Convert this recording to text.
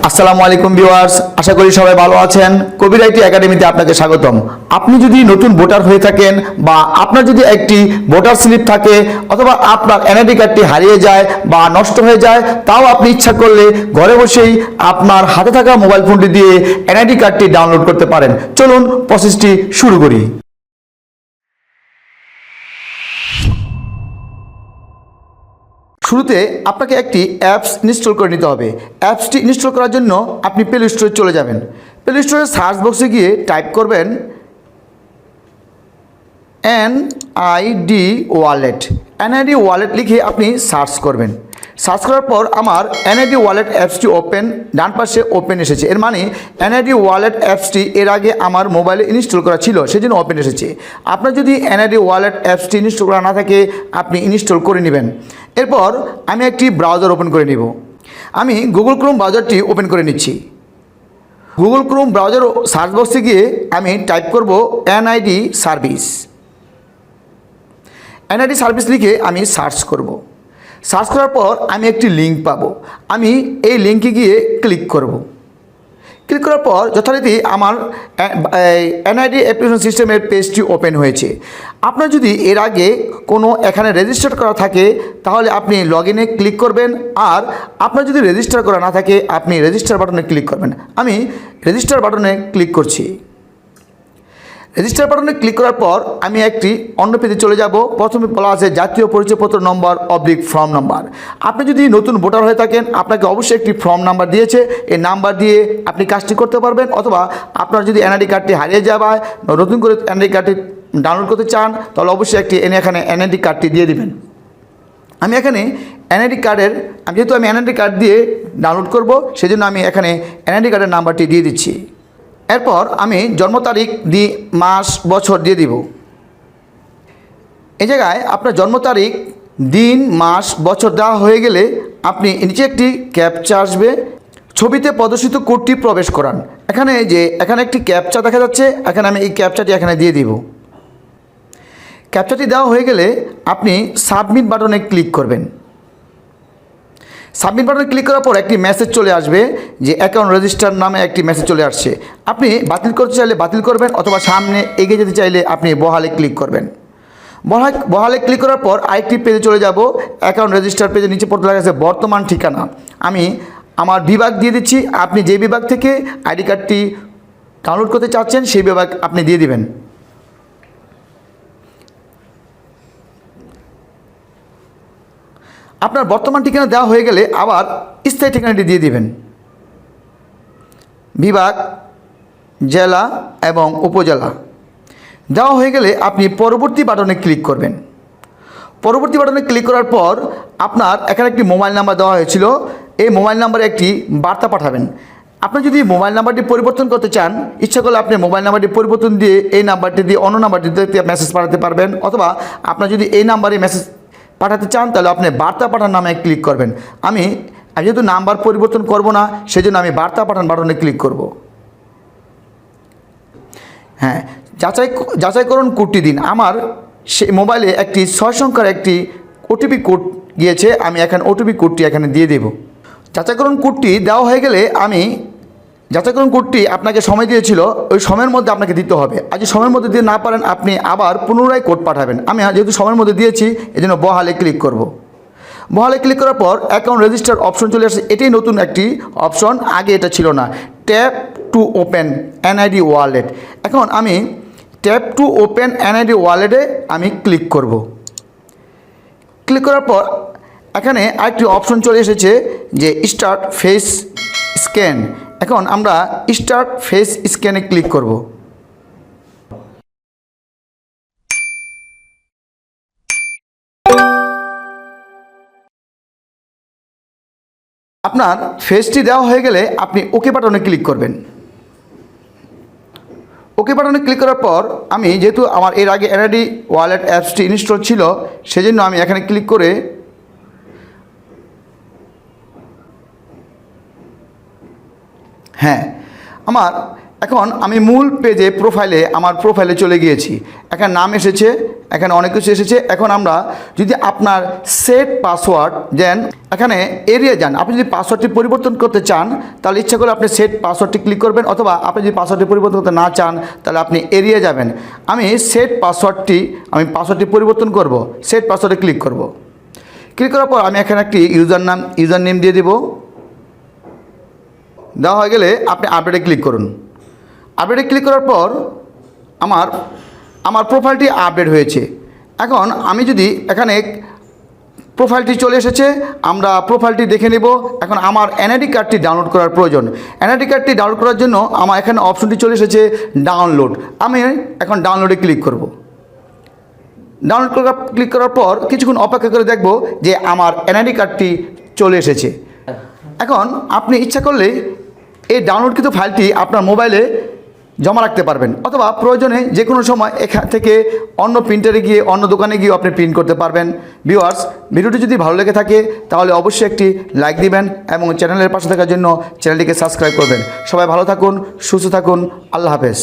আসসালামু আলাইকুম ভিউয়ার্স, আশা করি সবাই ভালো আছেন। কবির আইটি একাডেমিতে আপনাকে স্বাগতম। আপনি যদি নতুন ভোটার হয়ে থাকেন বা আপনার যদি একটি ভোটার স্লিপ থাকে অথবা আপনার এনআইডি কার্ডটি হারিয়ে যায় বা নষ্ট হয়ে যায়, তাও আপনি ইচ্ছা করলে ঘরে বসেই আপনার হাতে থাকা মোবাইল ফোনটি দিয়ে এনআইডি কার্ডটি ডাউনলোড করতে পারেন। চলুন প্রসেসটি শুরু করি। শুরুতে আপনাকে একটি অ্যাপস ইনস্টল করে নিতে হবে। অ্যাপসটি ইনস্টল করার জন্য আপনি প্লে স্টোরে চলে যাবেন। প্লে স্টোরের সার্চ বক্সে গিয়ে টাইপ করবেন এনআইডি ওয়ালেট। এনআইডি ওয়ালেট লিখে আপনি সার্চ করবেন। সার্চ করার পর আমার এনআইডি ওয়ালেট অ্যাপসটি ওপেন, ডান পাশে ওপেন এসেছে। এর মানে এনআইডি ওয়ালেট অ্যাপসটি এর আগে আমার মোবাইলে ইনস্টল করা ছিল, সেজন্য ওপেন এসেছে। আপনার যদি এনআইডি ওয়ালেট অ্যাপসটি ইনস্টল করা না থাকে, আপনি ইনস্টল করে নেবেন। এরপর আমি একটি ব্রাউজার ওপেন করে নিব। আমি গুগল ক্রোম ব্রাউজারটি ওপেন করে নিচ্ছি। গুগল ক্রোম ব্রাউজার সার্চ বক্সে গিয়ে আমি টাইপ করব এনআইডি সার্ভিস। এনআইডি সার্ভিস লিখে আমি সার্চ করব। সার্চ করার পর আমি একটি লিঙ্ক পাবো। আমি এই লিঙ্কে গিয়ে ক্লিক করব। ক্লিক করার পর যথারীতি আমার এনআইডি অ্যাপ্লিকেশন সিস্টেমের পেজটি ওপেন হয়েছে। আপনার যদি এর আগে কোনো এখানে রেজিস্টার করা থাকে, তাহলে আপনি লগ ইনে ক্লিক করবেন। আর আপনার যদি রেজিস্টার করা না থাকে, আপনি রেজিস্টার বাটনে ক্লিক করবেন। আমি রেজিস্টার বাটনে ক্লিক করছি। রেজিস্টার বাটনে ক্লিক করার পর আমি একটি অন্য পেজে চলে যাব। প্রথমে বলা আছে জাতীয় পরিচয়পত্র নম্বর / ফর্ম নাম্বার। আপনি যদি নতুন ভোটার হয়ে থাকেন, আপনাকে অবশ্যই একটি ফর্ম নাম্বার দিয়েছে। এই নাম্বার দিয়ে আপনি কাজটি করতে পারবেন। অথবা আপনার যদি এনআইডি কার্ডটি হারিয়ে যায় বা নতুন করে এনআইডি কার্ডটি ডাউনলোড করতে চান, তাহলে অবশ্যই এখানে এনআইডি কার্ডটি দিয়ে দিবেন। আমি এখানে এনআইডি কার্ডের যেহেতু আমি এনআইডি কার্ড দিয়ে ডাউনলোড করব, সেজন্য আমি এখানে এনআইডি কার্ডের নাম্বারটি দিয়ে দিচ্ছি। এরপর আমি জন্ম তারিখ দিয়ে মাস বছর দিয়ে দিব। এই জায়গায় আপনার জন্ম তারিখ, দিন, মাস, বছর দেওয়া হয়ে গেলে আপনি নিচে একটি ক্যাপচা আসবে। ছবিতে প্রদর্শিত কোডটি প্রবেশ করান। এখানে একটি ক্যাপচা দেখা যাচ্ছে, এখানে আমি এই ক্যাপচাটি এখানে দিয়ে দিব। ক্যাপচাটি দেওয়া হয়ে গেলে আপনি সাবমিট বাটনে ক্লিক করবেন। সাবমিট বাটনে ক্লিক করার পর একটি মেসেজ চলে আসবে যে অ্যাকাউন্ট রেজিস্টার নামে একটি মেসেজ চলে আসছে। আপনি বাতিল করতে চাইলে বাতিল করবেন, অথবা সামনে এগিয়ে যেতে চাইলে আপনি বহালে ক্লিক করবেন। বহালে ক্লিক করার পর আরেকটি পেজে চলে যাব। অ্যাকাউন্ট রেজিস্টার পেজে নিচে পড়তে লেখা আছে বর্তমান ঠিকানা। আমি আমার বিভাগ দিয়ে দিচ্ছি। আপনি যে বিভাগ থেকে আইডি কার্ডটি ডাউনলোড করতে চাচ্ছেন, সেই বিভাগ আপনি দিয়ে দিবেন। আপনার বর্তমান ঠিকানা দেওয়া হয়ে গেলে আবার স্থায়ী ঠিকানাটি দিয়ে দিবেন। বিভাগ, জেলা এবং উপজেলা দেওয়া হয়ে গেলে আপনি পরবর্তী বাটনে ক্লিক করবেন। পরবর্তী বাটনে ক্লিক করার পর আপনার এখানে একটি মোবাইল নাম্বার দেওয়া হয়েছিল। এই মোবাইল নাম্বারে একটি বার্তা পাঠাবেন। আপনি যদি মোবাইল নাম্বারটি পরিবর্তন করতে চান, ইচ্ছা করলে আপনি মোবাইল নাম্বারটি পরিবর্তন দিয়ে এই নাম্বারটি দিয়ে অন্য নাম্বারটিতে মেসেজ পাঠাতে পারবেন। অথবা আপনার যদি এই নাম্বারে মেসেজ পাঠাতে চান, তাহলে আপনি বার্তা পাঠান নামে ক্লিক করবেন। আমি যেহেতু নাম্বার পরিবর্তন করব না, সেজন্য আমি বার্তা পাঠান বাটনে ক্লিক করব। হ্যাঁ, যাচাইকরণ কোডটি দিন। আমার সে মোবাইলে একটি 6 সংখ্যার একটি ওটিপি কোড গিয়েছে। আমি এখানে ওটিপি কোডটি এখানে দিয়ে দেব। যাচাইকরণ কোডটি দেওয়া হয়ে গেলে যাচাইকরণ কোডটি আপনাকে সময় দিয়েছিল, ওই সময়ের মধ্যে আপনাকে দিতে হবে। আর যদি সময়ের মধ্যে দিতে না পারেন, আপনি আবার পুনরায় কোড পাঠাবেন। আমি যেহেতু সময়ের মধ্যে দিয়েছি, এজন্য বহালে ক্লিক করব। বহালে ক্লিক করার পর অ্যাকাউন্ট রেজিস্টার অপশন চলে আসছে। এটাই নতুন একটি অপশন, আগে এটা ছিল না। Tap to open NID wallet. এখন আমি ট্যাপ টু ওপেন এনআইডি ওয়ালেটে আমি ক্লিক করব। ক্লিক করার পর এখানে আরেকটি অপশন চলে এসেছে যে স্টার্ট ফেস স্ক্যান। এখন আমরা স্টার্ট ফেস স্ক্যানে ক্লিক করব। আপনার ফেসটি দেওয়া হয়ে গেলে আপনি ওকে বাটনে ক্লিক করবেন। ওকে বাটনে ক্লিক করার পর আমি যেহেতু আমার এর আগে এনআইডি ওয়ালেট অ্যাপসটি ইনস্টল ছিল, সেজন্য আমি এখানে ক্লিক করে এখন আমি মূল পেজে আমার প্রোফাইলে চলে গিয়েছি। এখানে নাম এসেছে, এখানে অনেক কিছু এসেছে। এখন আমরা যদি আপনার সেট পাসওয়ার্ড দেন, এখানে এরিয়া যান। আপনি যদি পাসওয়ার্ডটি পরিবর্তন করতে চান তাহলে ইচ্ছা করে আপনি সেট পাসওয়ার্ডটি ক্লিক করবেন, অথবা আপনি যদি পাসওয়ার্ডটি পরিবর্তন করতে না চান তাহলে আপনি এরিয়া যাবেন। আমি সেট পাসওয়ার্ডটি পরিবর্তন করব, সেট পাসওয়ার্ডে ক্লিক করব। ক্লিক করার পর আমি এখানে একটি ইউজার নেম দিয়ে দেব। দেওয়া হয়ে গেলে আপনি আপডেটে ক্লিক করুন। আপডেটে ক্লিক করার পর আমার প্রোফাইলটি আপডেট হয়েছে। এখন আমি যদি এখানে প্রোফাইলটি চলে এসেছে, আমরা প্রোফাইলটি দেখে নেব। এখন আমার এনআইডি কার্ডটি ডাউনলোড করার প্রয়োজন। এনআইডি কার্ডটি ডাউনলোড করার জন্য আমার এখানে অপশনটি চলে এসেছে ডাউনলোড। আমি এখন ডাউনলোডে ক্লিক করব। ক্লিক করার পর কিছুক্ষণ অপেক্ষা করে দেখব যে আমার এনআইডি কার্ডটি চলে এসেছে। এখন আপনি ইচ্ছা করলে এই ডাউনলোডকৃত ফাইলটি আপনার মোবাইলে জমা রাখতে পারবেন, অথবা প্রয়োজনে যে কোনো সময় এখান থেকে অন্য প্রিন্টারে গিয়ে অন্য দোকানে গিয়ে আপনি প্রিন্ট করতে পারবেন। ভিউয়ার্স, ভিডিওটি যদি ভালো লেগে থাকে তাহলে অবশ্যই একটি লাইক দিবেন এবং চ্যানেলের পাশে থাকার জন্য চ্যানেলটিকে সাবস্ক্রাইব করবেন। সবাই ভালো থাকুন, সুস্থ থাকুন, আল্লাহ হাফেজ।